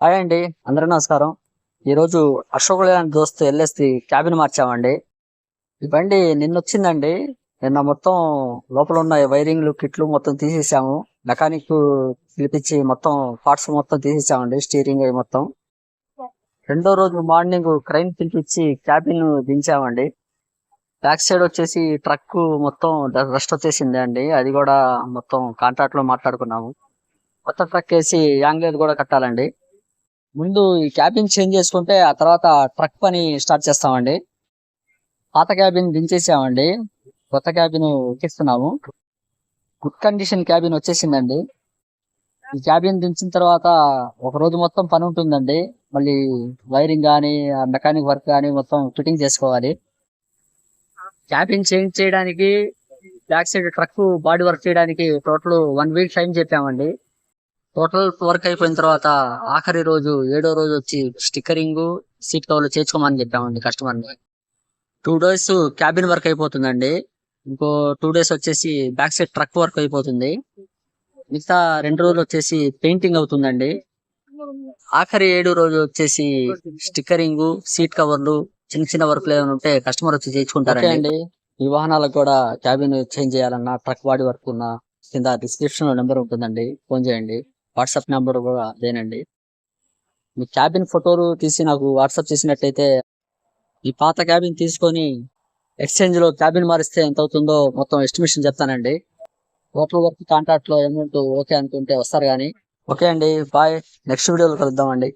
Hi అండి, అందరూ నమస్కారం. ఈరోజు అశోక్ లేలాండ్ దోస్త్ ఎల్ఎస్ది క్యాబిన్ మార్చామండి. ఈ బండి నిన్న వచ్చిందండి. నిన్న మొత్తం లోపల ఉన్న వైరింగ్లు కిట్లు మొత్తం తీసేసాము. మెకానిక్ పిలిపించి మొత్తం పార్ట్స్ మొత్తం తీసేసామండి, స్టీరింగ్ అవి మొత్తం. రెండో రోజు మార్నింగ్ క్రైన్ పిలిపించి క్యాబిన్ దించామండి. బ్యాక్ సైడ్ వచ్చేసి ట్రక్ మొత్తం రస్ట్ వచ్చేసింది అండి. అది కూడా మొత్తం కాంట్రాక్ట్ లో మాట్లాడుకున్నాము. కొత్త ట్రక్ వేసి యాంగ్లేర్ కూడా కట్టాలండి. ముందు ఈ క్యాబిన్ చేంజ్ చేసుకుంటే ఆ తర్వాత ట్రక్ పని స్టార్ట్ చేస్తామండి. పాత క్యాబిన్ దించేసామండి, కొత్త క్యాబిన్ ఎక్కిస్తున్నాము. గుడ్ కండిషన్ క్యాబిన్ వచ్చేసిందండి. ఈ క్యాబిన్ దించిన తర్వాత ఒక రోజు మొత్తం పని ఉంటుందండి. మళ్ళీ వైరింగ్ కానీ మెకానిక్ వర్క్ కానీ మొత్తం ఫిట్టింగ్ చేసుకోవాలి. క్యాబిన్ చేంజ్ చేయడానికి, back side truck body work చేయడానికి టోటల్ 1 వీక్ టైం చెప్పామండి. టోటల్ వర్క్ అయిపోయిన తర్వాత ఆఖరి రోజు 7వ రోజు వచ్చి స్టిక్కరింగ్, సీట్ కవర్లు చేర్చుకోమని చెప్పామండి కస్టమర్ ని. 2 డేస్ క్యాబిన్ వర్క్ అయిపోతుందండి. ఇంకో 2 డేస్ వచ్చేసి బ్యాక్ సైడ్ ట్రక్ వర్క్ అయిపోతుంది. మిగతా 2 రోజులు వచ్చేసి పెయింటింగ్ అవుతుందండి. ఆఖరి 7 రోజు వచ్చేసి స్టిక్కరింగ్, సీట్ కవర్లు, చిన్న చిన్న వర్క్లు ఏమైనా ఉంటే కస్టమర్ వచ్చి చేయించుకుంటారండి. అండి, ఈ వాహనాలకు కూడా క్యాబిన్ చేంజ్ చేయాలన్నా, ట్రక్ బాడీ వర్క్ ఉన్నా కింద డిస్క్రిప్షన్ లో నెంబర్ ఉంటుందండి, ఫోన్ చేయండి. వాట్సాప్ నెంబర్ కూడా అదేనండి. మీ క్యాబిన్ ఫోటోలు తీసి నాకు వాట్సాప్ చేసినట్టయితే ఈ పాత క్యాబిన్ తీసుకొని ఎక్స్చేంజ్ లో క్యాబిన్ మారిస్తే ఎంత అవుతుందో మొత్తం ఎస్టిమేషన్ చెప్తానండి. టోటల్ వర్క్ కాంట్రాక్ట్ లో అమౌంట్ ఓకే అనుకుంటే వస్తారు కానీ. ఓకే అండి, బాయ్. నెక్స్ట్ వీడియోలో కలుద్దామండి.